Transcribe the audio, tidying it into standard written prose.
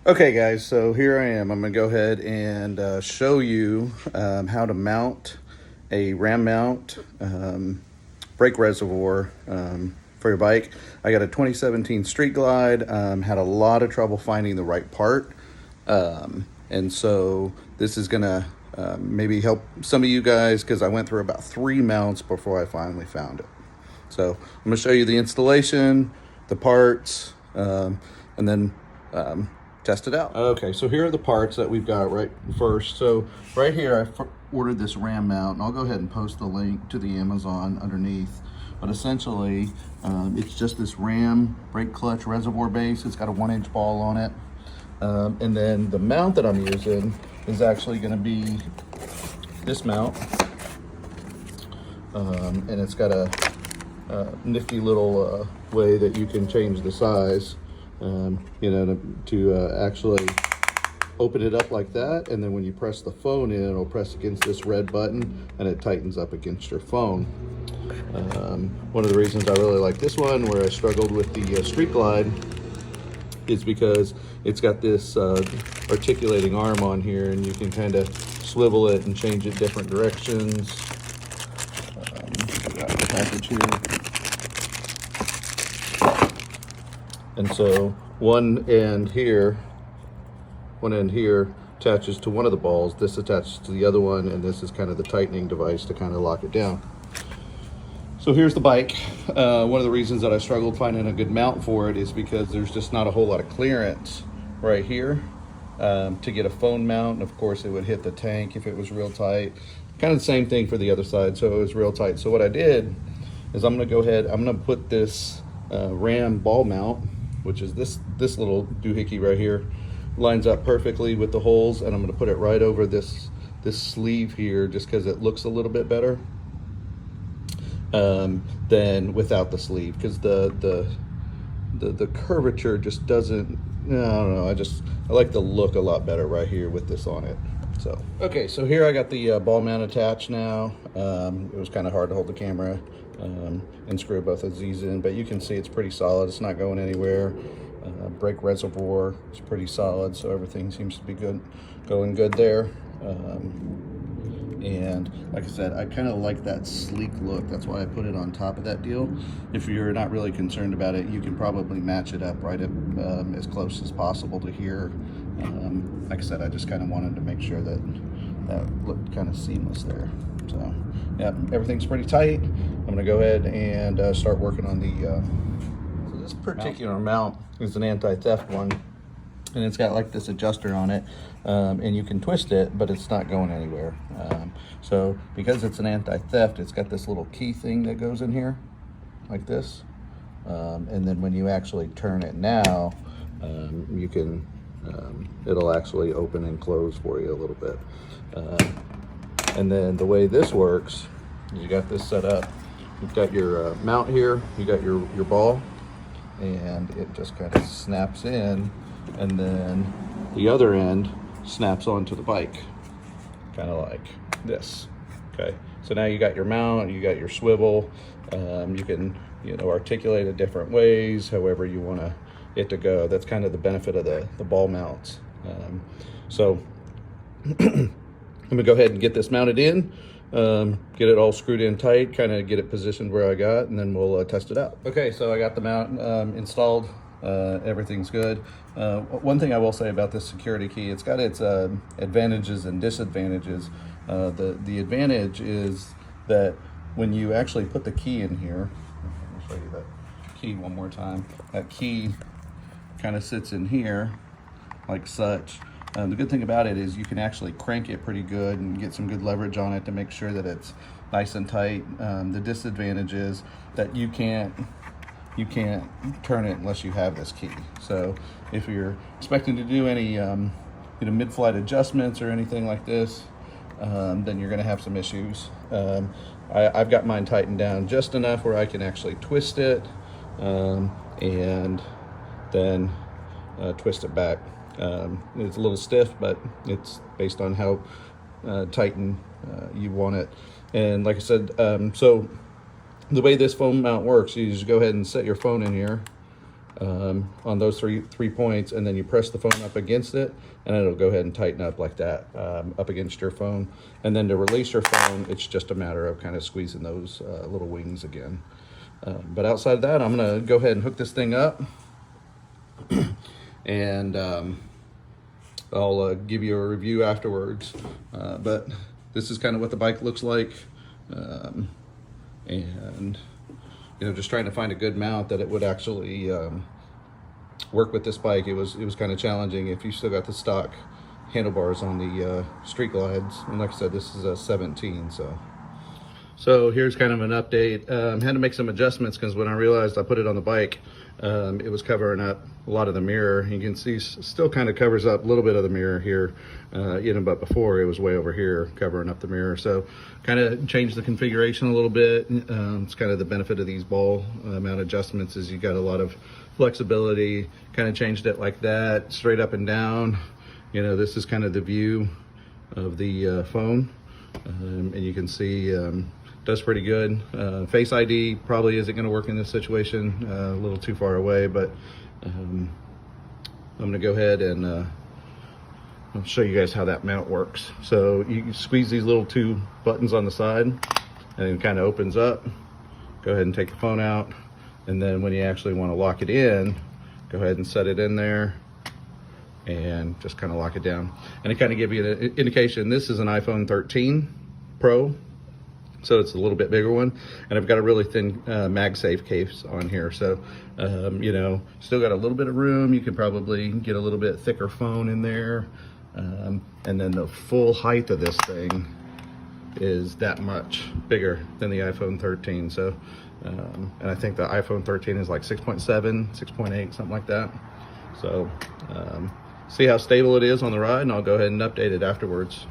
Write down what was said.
Okay guys, so here I am. I'm gonna go ahead and show you how to mount a ram mount brake reservoir for your bike. I got a 2017 Street Glide, had a lot of trouble finding the right part. And so this is gonna maybe help some of you guys, because I went through about 3 mounts before I finally found it. So I'm gonna show you the installation, the parts, and then test it out. Okay, so here are the parts that we've got right first. So right here, I ordered this ram mount, and I'll go ahead and post the link to the Amazon underneath. But essentially, it's just this ram brake clutch reservoir base. It's got a 1-inch ball on it. And then the mount that I'm using is actually gonna be this mount. And it's got a nifty little way that you can change the size, you know, to actually open it up like that. And then when you press the phone in, it'll press against this red button and it tightens up against your phone. One of the reasons I really like this one, where I struggled with the Street Glide, is because it's got this articulating arm on here, and you can kind of swivel it and change it different directions. Got the package here. And so one end here attaches to one of the balls, this attaches to the other one, and this is kind of the tightening device to kind of lock it down. So here's the bike. One of the reasons that I struggled finding a good mount for it is because there's just not a whole lot of clearance right here to get a phone mount. And of course it would hit the tank if it was real tight. Kind of the same thing for the other side, so it was real tight. So what I did is I'm gonna put this ram ball mount, which is this little doohickey right here, lines up perfectly with the holes, and I'm gonna put it right over this sleeve here, just because it looks a little bit better than without the sleeve, because the curvature just doesn't, I don't know, I like the look a lot better right here with this on it. So okay, so here I got the ball mount attached now. It was kind of hard to hold the camera and screw both of these in, but you can see it's pretty solid. It's not going anywhere. Brake reservoir is pretty solid, so everything seems to be going good there. And like I said, I kind of like that sleek look. That's why I put it on top of that deal. If you're not really concerned about it, you can probably match it up right up as close as possible to here. Like I said, I just kind of wanted to make sure that looked kind of seamless there. So yeah, everything's pretty tight. I'm gonna go ahead and start working on the so this particular mount is an anti-theft one, and it's got like this adjuster on it, and you can twist it, but it's not going anywhere. So because it's an anti-theft, it's got this little key thing that goes in here like this, and then when you actually turn it now, you can it'll actually open and close for you a little bit. And then the way this works is you got this set up, you've got your mount here, you got your ball, and it just kind of snaps in, and then the other end snaps onto the bike, kind of like this. Okay, so now you got your mount, you got your swivel. You can, you know, articulate it different ways, however you want it to go. That's kind of the benefit of the ball mounts. So I'm gonna go ahead and get this mounted in, get it all screwed in tight, kind of get it positioned where I got, and then we'll test it out. Okay, so I got the mount installed. Everything's good. One thing I will say about this security key, it's got its advantages and disadvantages. The advantage is that when you actually put the key in here, I'll show you that key one more time. That key kind of sits in here like such. The good thing about it is you can actually crank it pretty good and get some good leverage on it to make sure that it's nice and tight. The disadvantage is that you can't turn it unless you have this key. So if you're expecting to do any mid-flight adjustments or anything like this, then you're going to have some issues. I've got mine tightened down just enough where I can actually twist it and then twist it back. It's a little stiff, but it's based on how tight you want it. And like I said, so the way this phone mount works, you just go ahead and set your phone in here, on those three points, and then you press the phone up against it, and it'll go ahead and tighten up like that, up against your phone. And then to release your phone, it's just a matter of kind of squeezing those little wings again. But outside of that, I'm gonna go ahead and hook this thing up, and I'll give you a review afterwards. But this is kind of what the bike looks like, and you know, just trying to find a good mount that it would actually work with this bike. It was kind of challenging if you still got the stock handlebars on the Street Glides. And like I said, this is a 17, so here's kind of an update. Had to make some adjustments because when I realized I put it on the bike, it was covering up a lot of the mirror. You can see still kind of covers up a little bit of the mirror here, you know, but before it was way over here covering up the mirror. So kind of changed the configuration a little bit. It's kind of the benefit of these ball mount adjustments is you got a lot of flexibility. Kind of changed it like that, straight up and down. You know, this is kind of the view of the phone, and you can see does pretty good. Face ID probably isn't going to work in this situation, a little too far away, but I'm going to go ahead and I'll show you guys how that mount works. So you squeeze these little two buttons on the side, and it kind of opens up. Go ahead and take the phone out, and then when you actually want to lock it in, go ahead and set it in there and just kind of lock it down. And it kind of gives you an indication. This is an iPhone 13 Pro, so it's a little bit bigger one, and I've got a really thin MagSafe case on here, so you know, still got a little bit of room. You can probably get a little bit thicker phone in there, and then the full height of this thing is that much bigger than the iPhone 13. So and I think the iPhone 13 is like 6.7, 6.8, something like that. So see how stable it is on the ride, and I'll go ahead and update it afterwards.